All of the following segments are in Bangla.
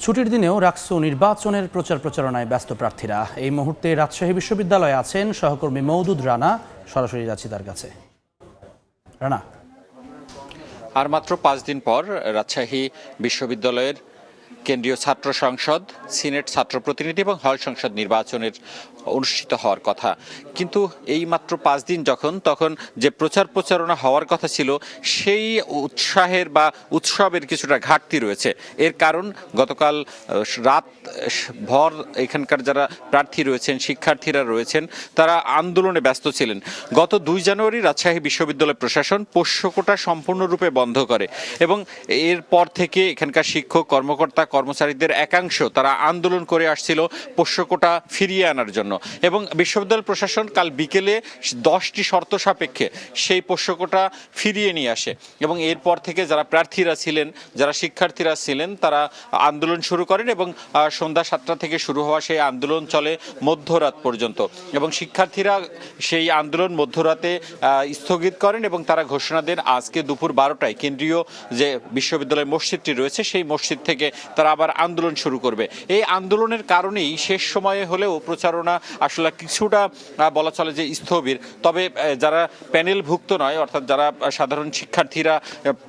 ছুটির দিনেও রাকসু নির্বাচনের প্রচারণায় ব্যস্ত প্রার্থীরা। এই মুহূর্তে রাজশাহী বিশ্ববিদ্যালয়ে আছেন সহকর্মী মওদুদ রানা। সরাসরি যাচ্ছি তার কাছে। রানা, আর মাত্র 5 দিন পর রাজশাহী বিশ্ববিদ্যালয়ের কেন্দ্রীয় ছাত্র সংসদ, সিনেট ছাত্র প্রতিনিধি এবং হল সংসদ নির্বাচনের অনুষ্ঠিত হওয়ার কথা, কিন্তু এই মাত্র 5 দিন তখন যে প্রচারণা হওয়ার কথা ছিল সেই উৎসাহের বা উৎসবের কিছুটা ঘাটতি রয়েছে। এর কারণ গতকাল রাত ভর এখানকার যারা প্রার্থী রয়েছেন, শিক্ষার্থীরা রয়েছেন, তারা আন্দোলনে ব্যস্ত ছিলেন। গত 2 জানুয়ারি রাজশাহী বিশ্ববিদ্যালয় প্রশাসন পোষ্যকোটা সম্পূর্ণরূপে বন্ধ করে এবং এরপর থেকে এখানকার শিক্ষক, কর্মকর্তা, কর্মচারীদের একাংশ তারা আন্দোলন করে আসছিল পোষ্যকোটা ফিরিয়ে আনার জন্য। এবং বিশ্ববিদ্যালয় প্রশাসন কাল বিকেলে 10টি শর্ত সাপেক্ষে সেই পোষ্যকোটা ফিরিয়ে নিয়ে আসে এবং এরপর থেকে যারা প্রার্থীরা ছিলেন, যারা শিক্ষার্থীরা ছিলেন, তারা আন্দোলন শুরু করেন এবং সন্ধ্যা 7টা থেকে শুরু হওয়া সেই আন্দোলন চলে মধ্যরাত পর্যন্ত। এবং শিক্ষার্থীরা সেই আন্দোলন মধ্যরাতে স্থগিত করেন এবং তারা ঘোষণা দেন আজকে দুপুর 12টায় কেন্দ্রীয় যে বিশ্ববিদ্যালয় মসজিদটি রয়েছে সেই মসজিদ থেকে তারা আবার আন্দোলন শুরু করবে। এই আন্দোলনের কারণেই শেষ সময়ে হলেও প্রচারণা আসলে কিছুটা বলা চলে যে স্থবির। তবে যারা প্যানেলভুক্ত নয়, অর্থাৎ যারা সাধারণ শিক্ষার্থীরা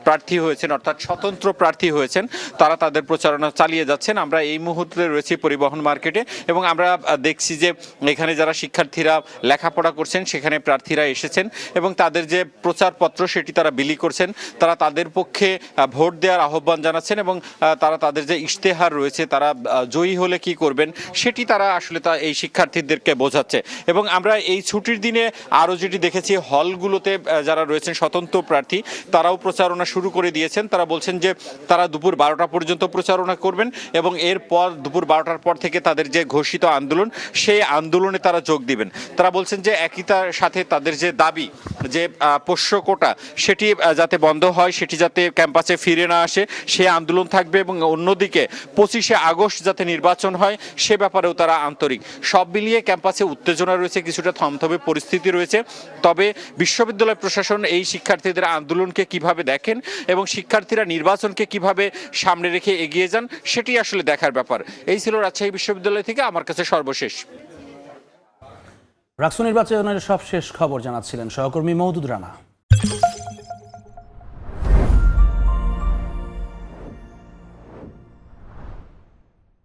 প্রার্থী হয়েছেন, অর্থাৎ স্বতন্ত্র প্রার্থী হয়েছেন, তারা তাদের প্রচারণা চালিয়ে যাচ্ছেন। আমরা এই মুহূর্তে রয়েছি পরিবহন মার্কেটে এবং আমরা দেখছি যে এখানে যারা শিক্ষার্থীরা লেখাপড়া করছেন সেখানে প্রার্থীরা এসেছেন এবং তাদের যে প্রচারপত্র সেটি তারা বিলি করছেন। তারা তাদের পক্ষে ভোট দেওয়ার আহ্বান জানাচ্ছেন এবং তারা তাদের যে ইশতেহার রয়েছে, তারা জয়ী হলে কি করবেন সেটি তারা আসলে এই শিক্ষার্থীদেরকে বোঝাচ্ছে। এবং আমরা এই ছুটির দিনে আরও যেটি দেখেছি, হলগুলোতে যারা রয়েছেন স্বতন্ত্র প্রার্থী তারাও প্রচারণা শুরু করে দিয়েছেন। তারা বলছেন যে তারা দুপুর 12টা পর্যন্ত প্রচারণা করবেন এবং এরপর দুপুর 12টার পর থেকে তাদের যে ঘোষিত আন্দোলন সেই আন্দোলনে তারা যোগ দিবেন। তারা বলছেন যে একই তার সাথে তাদের যে দাবি যে পোষ্যকোটা সেটি যাতে বন্ধ হয়, সেটি যাতে ক্যাম্পাসে ফিরে না আসে সে আন্দোলন থাকবে এবং অন্যদিকে 25শে আগস্ট যাতে নির্বাচন হয় সে ব্যাপারেও তারা আন্তরিক। সব মিলিয়ে ক্যাম্পাসে উত্তেজনা রয়েছে, কিছুটা থমথমে পরিস্থিতি রয়েছে। তবে বিশ্ববিদ্যালয় প্রশাসন এই শিক্ষার্থীদের আন্দোলনকে কিভাবে দেখেন এবং শিক্ষার্থীরা নির্বাচনকে কিভাবে সামনে রেখে এগিয়ে যান সেটি আসলে দেখার ব্যাপার। এই ছিল রাজশাহী বিশ্ববিদ্যালয় থেকে আমার কাছে সর্বশেষ। রাকসু নির্বাচনের সবশেষ খবর জানাচ্ছিলেন সহকর্মী মওদুদ রানা।